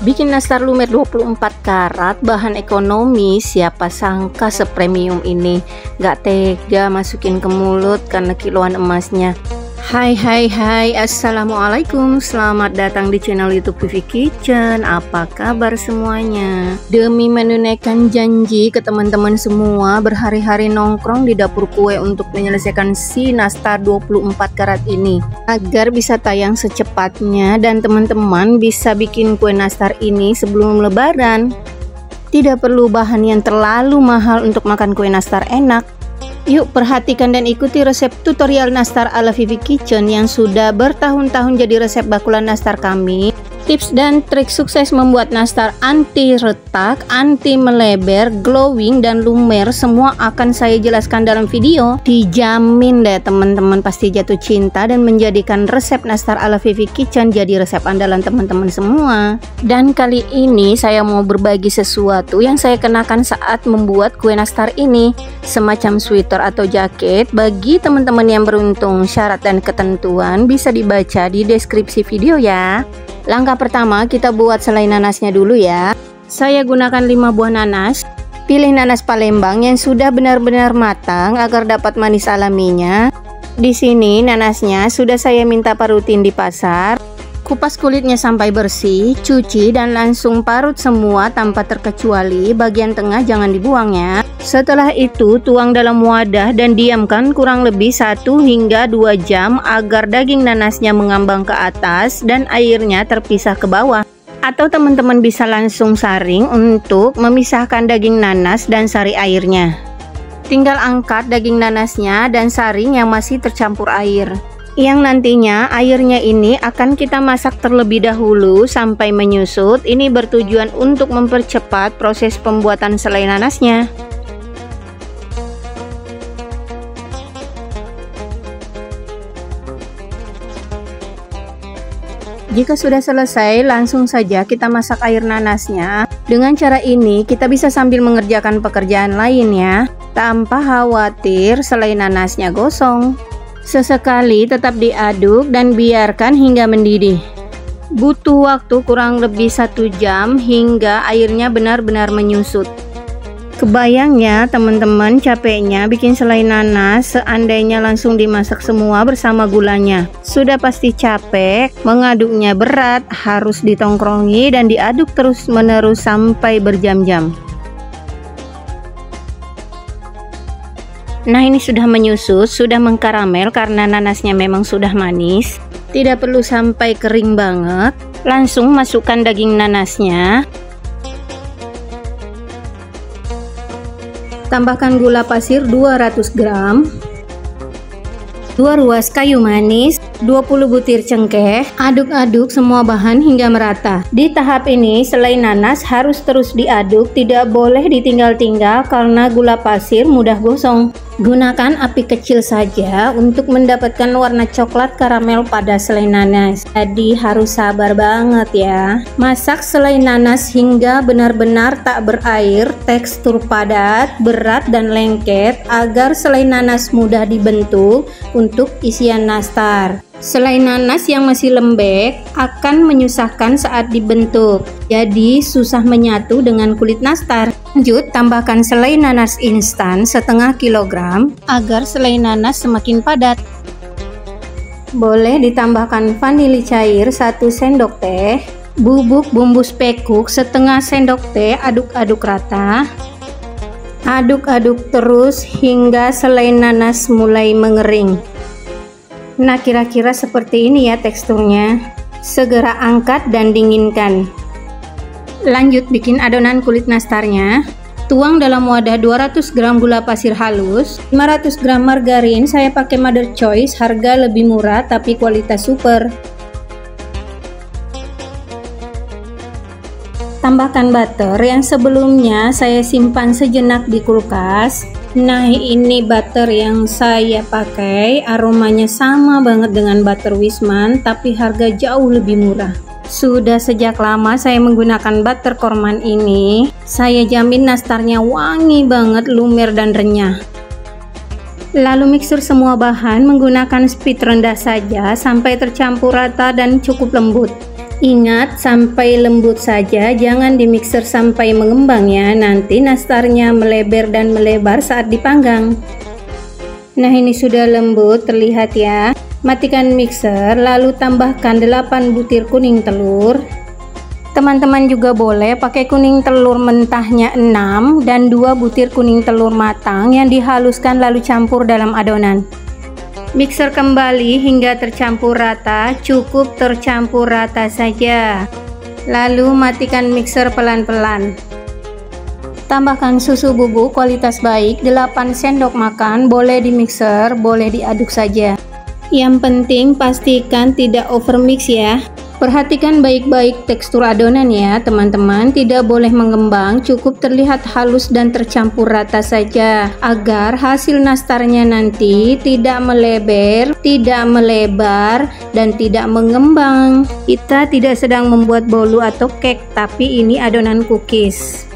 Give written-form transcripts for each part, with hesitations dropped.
Bikin nastar lumer 24 karat, bahan ekonomi, siapa sangka sepremium ini. Gak tega masukin ke mulut karena kiloan emasnya. Hai, assalamualaikum, selamat datang di channel YouTube Vivi Kitchen. Apa kabar semuanya? Demi menunaikan janji ke teman-teman semua, berhari-hari nongkrong di dapur kue untuk menyelesaikan si nastar 24 karat ini agar bisa tayang secepatnya dan teman-teman bisa bikin kue nastar ini sebelum lebaran. Tidak perlu bahan yang terlalu mahal untuk makan kue nastar enak. Yuk perhatikan dan ikuti resep tutorial nastar ala Vivi Kitchen yang sudah bertahun-tahun jadi resep bakulan nastar kami. Tips dan trik sukses membuat nastar anti retak, anti meleber, glowing, dan lumer semua akan saya jelaskan dalam video. Dijamin deh teman-teman pasti jatuh cinta dan menjadikan resep nastar ala Vivi Kitchen jadi resep andalan teman-teman semua. Dan kali ini saya mau berbagi sesuatu yang saya kenakan saat membuat kue nastar ini, semacam sweater atau jaket. Bagi teman-teman yang beruntung, syarat dan ketentuan bisa dibaca di deskripsi video ya. Langkah pertama, kita buat selai nanasnya dulu ya. Saya gunakan 5 buah nanas. Pilih nanas Palembang yang sudah benar-benar matang agar dapat manis alaminya. Di sini nanasnya sudah saya minta parutin di pasar. Kupas kulitnya sampai bersih, cuci dan langsung parut semua tanpa terkecuali, bagian tengah jangan dibuang ya. Setelah itu tuang dalam wadah dan diamkan kurang lebih 1 hingga 2 jam agar daging nanasnya mengambang ke atas dan airnya terpisah ke bawah. Atau teman-teman bisa langsung saring untuk memisahkan daging nanas dan sari airnya. Tinggal angkat daging nanasnya dan saring yang masih tercampur air. Yang nantinya airnya ini akan kita masak terlebih dahulu sampai menyusut. Ini bertujuan untuk mempercepat proses pembuatan selai nanasnya. Jika sudah selesai, langsung saja kita masak air nanasnya. Dengan cara ini kita bisa sambil mengerjakan pekerjaan lainnya tanpa khawatir selai nanasnya gosong. Sesekali tetap diaduk dan biarkan hingga mendidih. Butuh waktu kurang lebih 1 jam hingga airnya benar-benar menyusut. Kebayangnya teman-teman capeknya bikin selai nanas seandainya langsung dimasak semua bersama gulanya. Sudah pasti capek, mengaduknya berat, harus ditongkrongi dan diaduk terus-menerus sampai berjam-jam. Nah ini sudah menyusut, sudah mengkaramel karena nanasnya memang sudah manis. Tidak perlu sampai kering banget. Langsung masukkan daging nanasnya. Tambahkan gula pasir 200 gram, 2 ruas kayu manis, 20 butir cengkeh. Aduk-aduk semua bahan hingga merata. Di tahap ini selai nanas harus terus diaduk, tidak boleh ditinggal-tinggal karena gula pasir mudah gosong. Gunakan api kecil saja untuk mendapatkan warna coklat karamel pada selai nanas. Jadi harus sabar banget ya. Masak selai nanas hingga benar-benar tak berair, tekstur padat, berat dan lengket agar selai nanas mudah dibentuk untuk isian nastar. Selai nanas yang masih lembek akan menyusahkan saat dibentuk, jadi susah menyatu dengan kulit nastar. Lanjut, tambahkan selai nanas instan setengah kilogram agar selai nanas semakin padat. Boleh ditambahkan vanili cair 1 sendok teh, bubuk bumbu spekuk setengah sendok teh, aduk-aduk rata. Aduk-aduk terus hingga selai nanas mulai mengering. Nah kira-kira seperti ini ya teksturnya. Segera angkat dan dinginkan. Lanjut bikin adonan kulit nastarnya. Tuang dalam wadah 200 gram gula pasir halus, 500 gram margarin. Saya pakai Mother Choice, harga lebih murah tapi kualitas super. Tambahkan butter yang sebelumnya saya simpan sejenak di kulkas. Nah ini butter yang saya pakai, aromanya sama banget dengan butter Wisman tapi harga jauh lebih murah. Sudah sejak lama saya menggunakan butter korman ini. Saya jamin nastarnya wangi banget, lumer dan renyah. Lalu mixer semua bahan menggunakan speed rendah saja sampai tercampur rata dan cukup lembut. Ingat, sampai lembut saja, jangan dimixer sampai mengembang ya, nanti nastarnya melebar dan melebar saat dipanggang. Nah, ini sudah lembut terlihat ya. Matikan mixer, lalu tambahkan 8 butir kuning telur. Teman-teman juga boleh pakai kuning telur mentahnya 6 dan 2 butir kuning telur matang yang dihaluskan lalu campur dalam adonan. Mixer kembali hingga tercampur rata, cukup tercampur rata saja. Lalu matikan mixer pelan-pelan. Tambahkan susu bubuk kualitas baik 8 sendok makan, boleh di mixer, boleh diaduk saja. Yang penting pastikan tidak overmix ya. Perhatikan baik-baik tekstur adonan ya teman-teman, tidak boleh mengembang, cukup terlihat halus dan tercampur rata saja agar hasil nastarnya nanti tidak melebar, tidak melebar, dan tidak mengembang. Kita tidak sedang membuat bolu atau cake, tapi ini adonan cookies.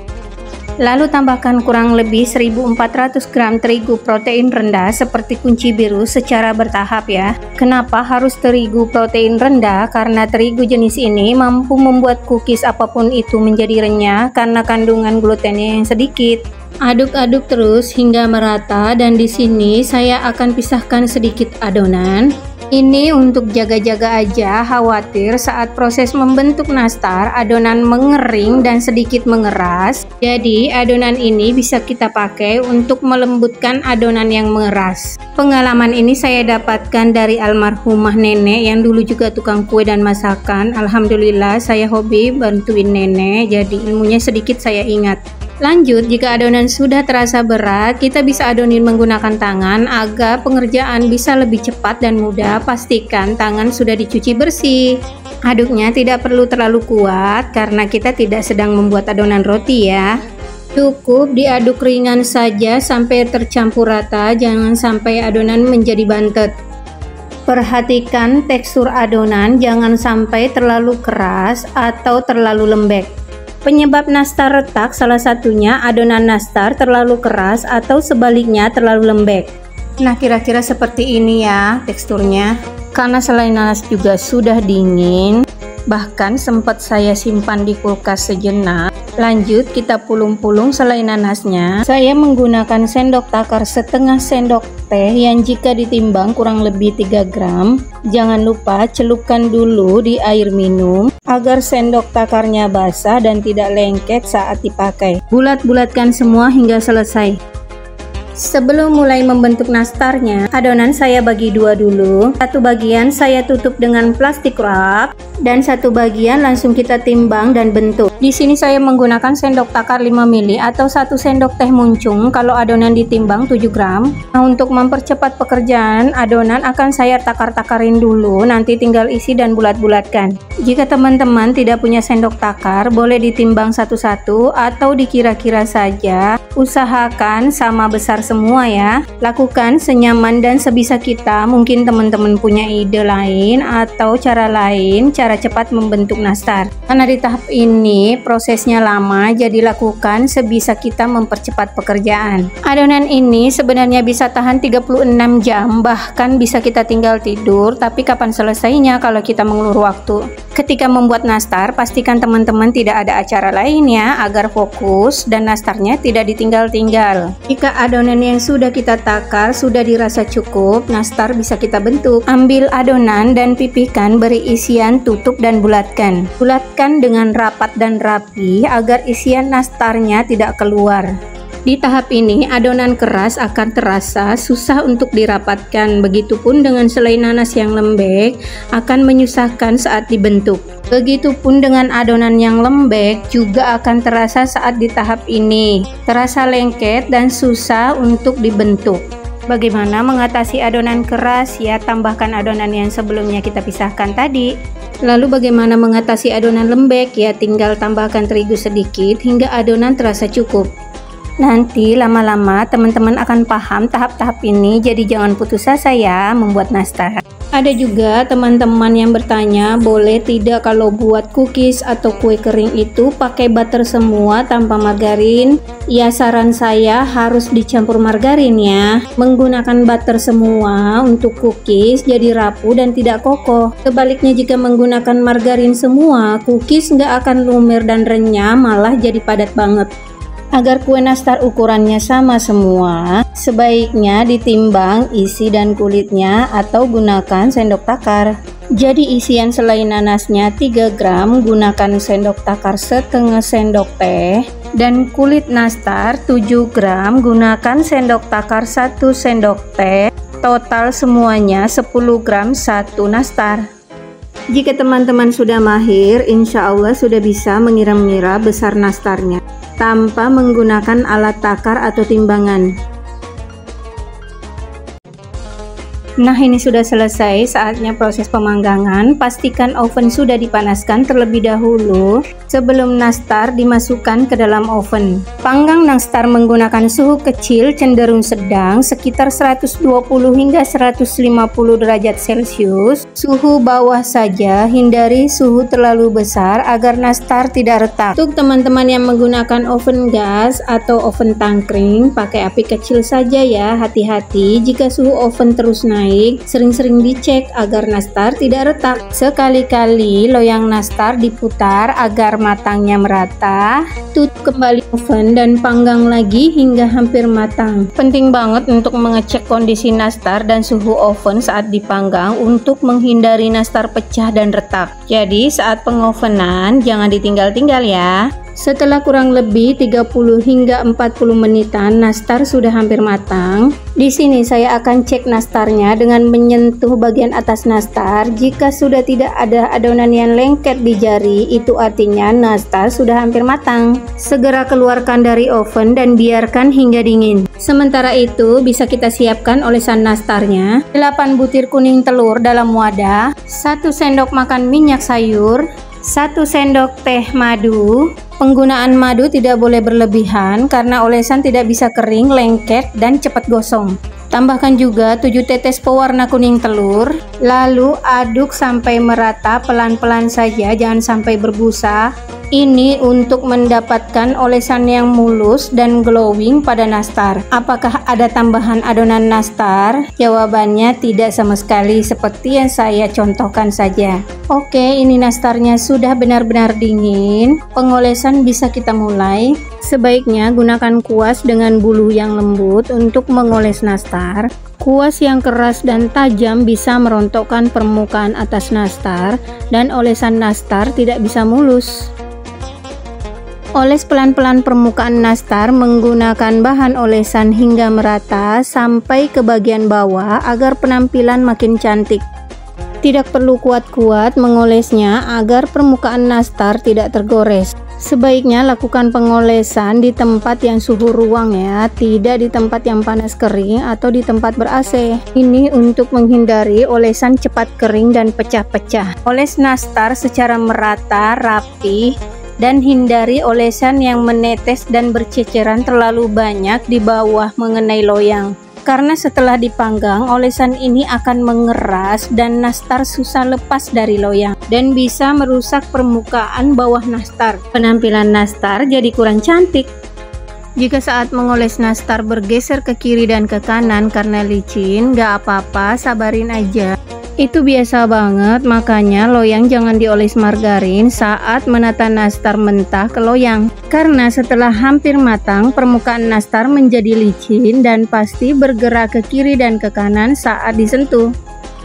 Lalu tambahkan kurang lebih 1400 gram terigu protein rendah seperti kunci biru secara bertahap ya. Kenapa harus terigu protein rendah? Karena terigu jenis ini mampu membuat cookies apapun itu menjadi renyah karena kandungan glutennya yang sedikit. Aduk-aduk terus hingga merata, dan di sini saya akan pisahkan sedikit adonan. Ini untuk jaga-jaga aja, khawatir saat proses membentuk nastar adonan mengering dan sedikit mengeras. Jadi adonan ini bisa kita pakai untuk melembutkan adonan yang mengeras. Pengalaman ini saya dapatkan dari almarhumah nenek yang dulu juga tukang kue dan masakan. Alhamdulillah saya hobi bantuin nenek, jadi ilmunya sedikit saya ingat. Lanjut, jika adonan sudah terasa berat, kita bisa adonin menggunakan tangan agar pengerjaan bisa lebih cepat dan mudah. Pastikan tangan sudah dicuci bersih. Aduknya tidak perlu terlalu kuat karena kita tidak sedang membuat adonan roti ya. Cukup diaduk ringan saja sampai tercampur rata, jangan sampai adonan menjadi bantet. Perhatikan tekstur adonan, jangan sampai terlalu keras atau terlalu lembek. Penyebab nastar retak salah satunya adonan nastar terlalu keras atau sebaliknya terlalu lembek. Nah, kira-kira seperti ini ya teksturnya. Karena selai nanas juga sudah dingin, bahkan sempat saya simpan di kulkas sejenak. Lanjut, kita pulung-pulung selai nanasnya. Saya menggunakan sendok takar setengah sendok teh yang jika ditimbang kurang lebih 3 gram. Jangan lupa celupkan dulu di air minum agar sendok takarnya basah dan tidak lengket saat dipakai. Bulat-bulatkan semua hingga selesai. Sebelum mulai membentuk nastarnya, adonan saya bagi dua dulu. Satu bagian saya tutup dengan plastik wrap dan satu bagian langsung kita timbang dan bentuk. Di sini saya menggunakan sendok takar 5 ml atau 1 sendok teh muncung kalau adonan ditimbang 7 gram. Nah, untuk mempercepat pekerjaan, adonan akan saya takar-takarin dulu, nanti tinggal isi dan bulat-bulatkan. Jika teman-teman tidak punya sendok takar, boleh ditimbang satu-satu atau dikira-kira saja. Usahakan sama besar semua ya. Lakukan senyaman dan sebisa kita. Mungkin teman-teman punya ide lain atau cara lain, cara cepat membentuk nastar. Karena di tahap ini prosesnya lama, jadi lakukan sebisa kita mempercepat pekerjaan. Adonan ini sebenarnya bisa tahan 36 jam, bahkan bisa kita tinggal tidur, tapi kapan selesainya kalau kita mengulur waktu. Ketika membuat nastar, pastikan teman-teman tidak ada acara lain ya, agar fokus dan nastarnya tidak ditinggal-tinggal. Jika adonan yang sudah kita takar sudah dirasa cukup, nastar bisa kita bentuk. Ambil adonan dan pipihkan, beri isian, tutup dan bulatkan. Bulatkan dengan rapat dan rapi agar isian nastarnya tidak keluar. Di tahap ini adonan keras akan terasa susah untuk dirapatkan, begitupun dengan selai nanas yang lembek akan menyusahkan saat dibentuk. Begitupun dengan adonan yang lembek juga akan terasa saat di tahap ini, terasa lengket dan susah untuk dibentuk. Bagaimana mengatasi adonan keras? Ya, tambahkan adonan yang sebelumnya kita pisahkan tadi. Lalu bagaimana mengatasi adonan lembek? Ya, tinggal tambahkan terigu sedikit hingga adonan terasa cukup. Nanti lama-lama teman-teman akan paham tahap-tahap ini, jadi jangan putus asa ya membuat nastar. Ada juga teman-teman yang bertanya, boleh tidak kalau buat cookies atau kue kering itu pakai butter semua tanpa margarin? Ya, saran saya harus dicampur margarin ya. Menggunakan butter semua untuk cookies jadi rapuh dan tidak kokoh. Sebaliknya jika menggunakan margarin semua, cookies nggak akan lumer dan renyah, malah jadi padat banget. Agar kue nastar ukurannya sama semua, sebaiknya ditimbang isi dan kulitnya atau gunakan sendok takar. Jadi isian selain nanasnya 3 gram, gunakan sendok takar setengah sendok teh, dan kulit nastar 7 gram, gunakan sendok takar 1 sendok teh. Total semuanya 10 gram 1 nastar. Jika teman-teman sudah mahir, insya Allah sudah bisa mengira-ngira besar nastarnya tanpa menggunakan alat takar atau timbangan. Nah, ini sudah selesai, saatnya proses pemanggangan. Pastikan oven sudah dipanaskan terlebih dahulu sebelum nastar dimasukkan ke dalam oven. Panggang nastar menggunakan suhu kecil cenderung sedang sekitar 120 hingga 150 derajat Celcius. Suhu bawah saja, hindari suhu terlalu besar agar nastar tidak retak. Untuk teman-teman yang menggunakan oven gas atau oven tangkring, pakai api kecil saja ya, hati-hati jika suhu oven terus naik. Sering-sering dicek agar nastar tidak retak. Sekali-kali loyang nastar diputar agar matangnya merata. Tutup kembali oven dan panggang lagi hingga hampir matang. Penting banget untuk mengecek kondisi nastar dan suhu oven saat dipanggang untuk menghindari nastar pecah dan retak. Jadi saat pengovenan jangan ditinggal-tinggal ya. Setelah kurang lebih 30 hingga 40 menitan, nastar sudah hampir matang. Di sini saya akan cek nastarnya dengan menyentuh bagian atas nastar. Jika sudah tidak ada adonan yang lengket di jari, itu artinya nastar sudah hampir matang. Segera keluarkan dari oven dan biarkan hingga dingin. Sementara itu bisa kita siapkan olesan nastarnya. 8 butir kuning telur dalam wadah, 1 sendok makan minyak sayur, 1 sendok teh madu. Penggunaan madu tidak boleh berlebihan karena olesan tidak bisa kering, lengket, dan cepat gosong. Tambahkan juga 7 tetes pewarna kuning telur, lalu aduk sampai merata pelan-pelan saja, jangan sampai berbusa. Ini untuk mendapatkan olesan yang mulus dan glowing pada nastar. Apakah ada tambahan adonan nastar? Jawabannya tidak sama sekali, seperti yang saya contohkan saja. Oke, ini nastarnya sudah benar-benar dingin. Pengolesan bisa kita mulai. Sebaiknya gunakan kuas dengan bulu yang lembut untuk mengoles nastar. Kuas yang keras dan tajam bisa merontokkan permukaan atas nastar dan olesan nastar tidak bisa mulus. Oles pelan-pelan permukaan nastar menggunakan bahan olesan hingga merata sampai ke bagian bawah agar penampilan makin cantik. Tidak perlu kuat-kuat mengolesnya agar permukaan nastar tidak tergores. Sebaiknya lakukan pengolesan di tempat yang suhu ruang ya, tidak di tempat yang panas kering atau di tempat ber-AC. Ini untuk menghindari olesan cepat kering dan pecah-pecah. Oles nastar secara merata, rapi, dan hindari olesan yang menetes dan berceceran terlalu banyak di bawah mengenai loyang. Karena setelah dipanggang, olesan ini akan mengeras dan nastar susah lepas dari loyang dan bisa merusak permukaan bawah nastar. Penampilan nastar jadi kurang cantik. Jika saat mengoles nastar bergeser ke kiri dan ke kanan karena licin, gak apa-apa, sabarin aja. Itu biasa banget, makanya loyang jangan dioles margarin saat menata nastar mentah ke loyang. Karena setelah hampir matang, permukaan nastar menjadi licin dan pasti bergerak ke kiri dan ke kanan saat disentuh.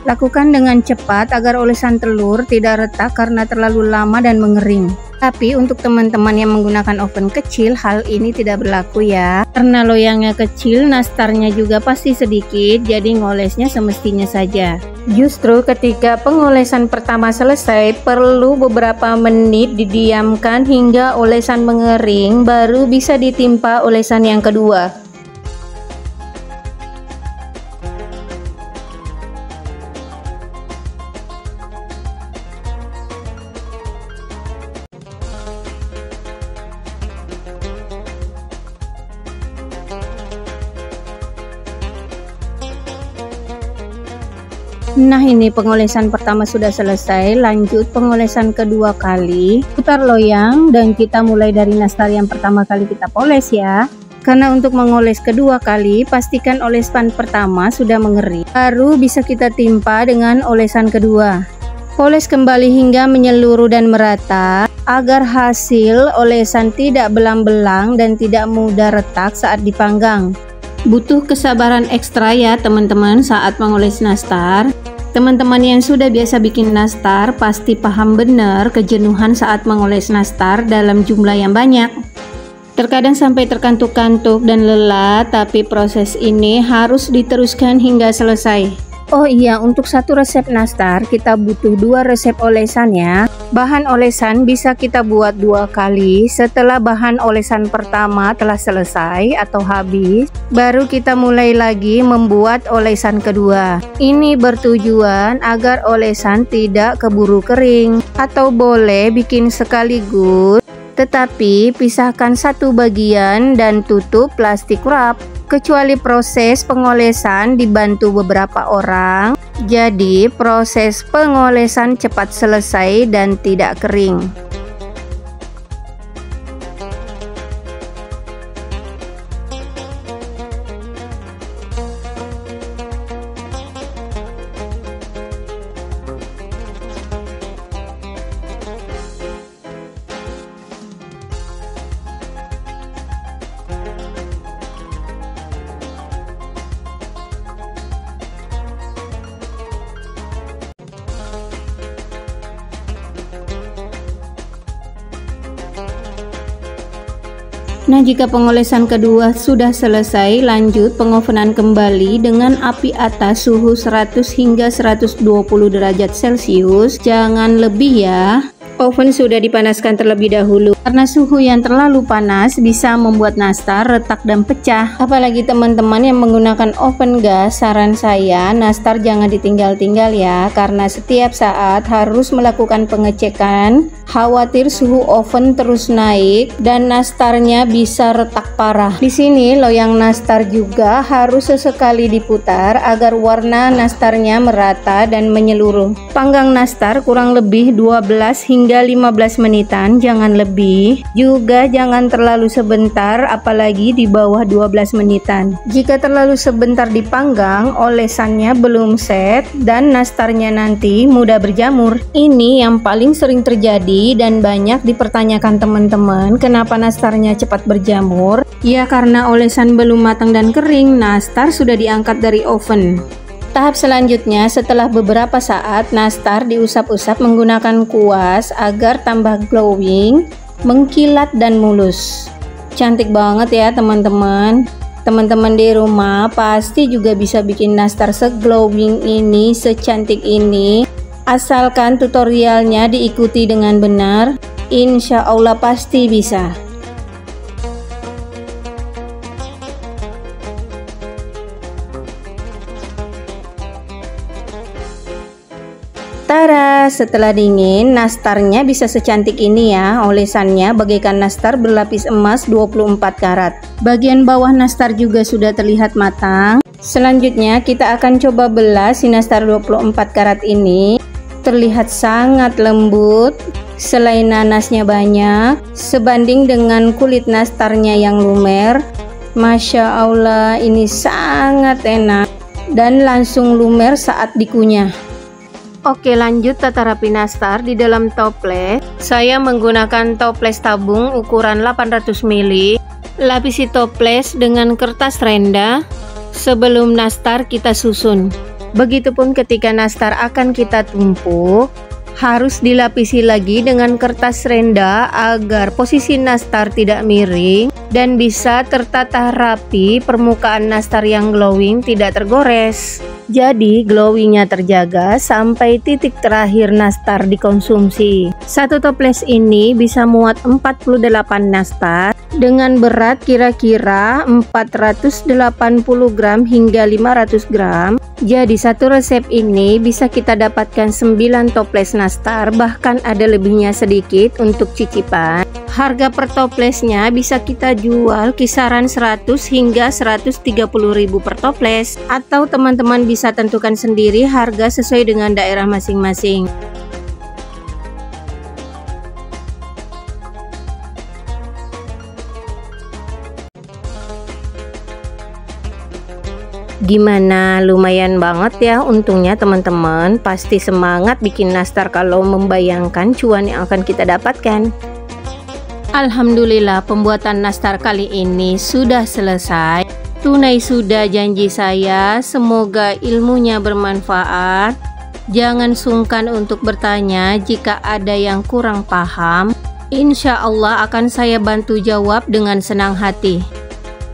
Lakukan dengan cepat agar olesan telur tidak retak karena terlalu lama dan mengering. Tapi untuk teman-teman yang menggunakan oven kecil, hal ini tidak berlaku ya. Karena loyangnya kecil, nastarnya juga pasti sedikit, jadi ngolesnya semestinya saja. Justru ketika pengolesan pertama selesai, perlu beberapa menit didiamkan hingga olesan mengering, baru bisa ditimpa olesan yang kedua. Nah, ini pengolesan pertama sudah selesai, lanjut pengolesan kedua kali. Putar loyang dan kita mulai dari nastar yang pertama kali kita poles ya. Karena untuk mengoles kedua kali, pastikan olespan pertama sudah mengering. Baru bisa kita timpa dengan olesan kedua. Poles kembali hingga menyeluruh dan merata, agar hasil olesan tidak belang-belang dan tidak mudah retak saat dipanggang. Butuh kesabaran ekstra ya teman-teman saat mengoles nastar. Teman-teman yang sudah biasa bikin nastar pasti paham benar kejenuhan saat mengoles nastar dalam jumlah yang banyak. Terkadang sampai terkantuk-kantuk dan lelah, tapi proses ini harus diteruskan hingga selesai. Oh iya, untuk satu resep nastar kita butuh 2 resep olesan ya. Bahan olesan bisa kita buat 2 kali setelah bahan olesan pertama telah selesai atau habis. Baru kita mulai lagi membuat olesan kedua. Ini bertujuan agar olesan tidak keburu kering. Atau boleh bikin sekaligus, tetapi pisahkan satu bagian dan tutup plastik wrap. Kecuali proses pengolesan dibantu beberapa orang, jadi proses pengolesan cepat selesai dan tidak kering. Nah, jika pengolesan kedua sudah selesai, lanjut pengovenan kembali dengan api atas suhu 100 hingga 120 derajat Celcius, jangan lebih ya. Oven sudah dipanaskan terlebih dahulu, karena suhu yang terlalu panas bisa membuat nastar retak dan pecah. Apalagi teman-teman yang menggunakan oven gas, saran saya nastar jangan ditinggal-tinggal ya, karena setiap saat harus melakukan pengecekan. Khawatir suhu oven terus naik dan nastarnya bisa retak parah. Di sini loyang nastar juga harus sesekali diputar agar warna nastarnya merata dan menyeluruh. Panggang nastar kurang lebih 12 hingga 15 menitan, jangan lebih. Juga jangan terlalu sebentar, apalagi di bawah 12 menitan. Jika terlalu sebentar dipanggang, olesannya belum set dan nastarnya nanti mudah berjamur. Ini yang paling sering terjadi dan banyak dipertanyakan teman-teman, kenapa nastarnya cepat berjamur? Ya, karena olesan belum matang dan kering, nastar sudah diangkat dari oven. Tahap selanjutnya, setelah beberapa saat, nastar diusap-usap menggunakan kuas agar tambah glowing, mengkilat dan mulus. Cantik banget ya teman-teman. Teman-teman di rumah pasti juga bisa bikin nastar seglowing ini, secantik ini. Asalkan tutorialnya diikuti dengan benar, insya Allah pasti bisa. Tada, setelah dingin, nastarnya bisa secantik ini ya. Olesannya bagaikan nastar berlapis emas 24 karat. Bagian bawah nastar juga sudah terlihat matang. Selanjutnya kita akan coba belah si nastar 24 karat ini. Terlihat sangat lembut, selai nanasnya banyak, sebanding dengan kulit nastarnya yang lumer. Masya Allah, ini sangat enak dan langsung lumer saat dikunyah. Oke, lanjut tata rapi nastar di dalam toples. Saya menggunakan toples tabung ukuran 800 ml. Lapisi toples dengan kertas renda. Sebelum nastar kita susun. Begitupun ketika nastar akan kita tumpuk, harus dilapisi lagi dengan kertas renda agar posisi nastar tidak miring dan bisa tertata rapi. Permukaan nastar yang glowing tidak tergores. Jadi glowingnya terjaga sampai titik terakhir nastar dikonsumsi. Satu toples ini bisa muat 48 nastar dengan berat kira-kira 480 gram hingga 500 gram. Jadi satu resep ini bisa kita dapatkan 9 toples nastar, bahkan ada lebihnya sedikit untuk cicipan. Harga per toplesnya bisa kita jual kisaran 100 hingga 130.000 per toples, atau teman-teman bisa tentukan sendiri harga sesuai dengan daerah masing-masing. Gimana, lumayan banget ya untungnya teman-teman. Pasti semangat bikin nastar kalau membayangkan cuan yang akan kita dapatkan. Alhamdulillah, pembuatan nastar kali ini sudah selesai. Tunai sudah janji saya, semoga ilmunya bermanfaat. Jangan sungkan untuk bertanya jika ada yang kurang paham. Insya Allah akan saya bantu jawab dengan senang hati.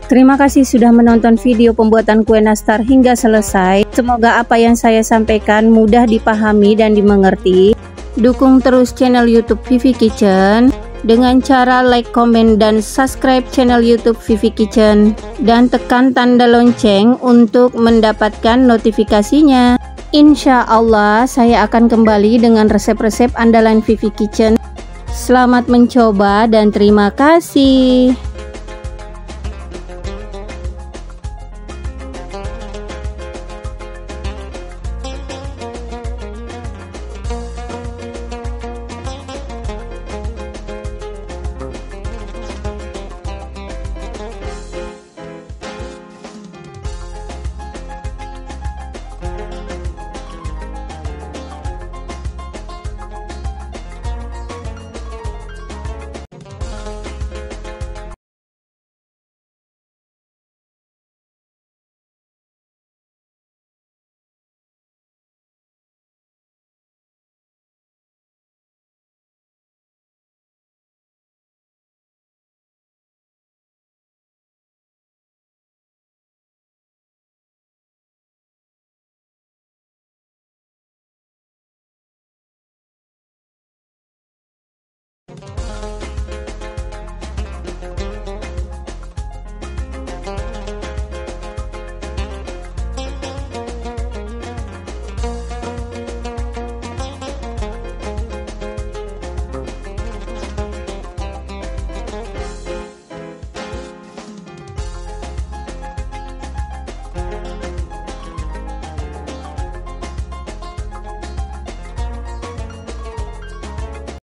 Terima kasih sudah menonton video pembuatan kue nastar hingga selesai. Semoga apa yang saya sampaikan mudah dipahami dan dimengerti. Dukung terus channel YouTube Vivi Kitchen dengan cara like, komen, dan subscribe channel YouTube Vivi Kitchen, dan tekan tanda lonceng untuk mendapatkan notifikasinya. Insya Allah saya akan kembali dengan resep-resep andalan Vivi Kitchen. Selamat mencoba dan terima kasih.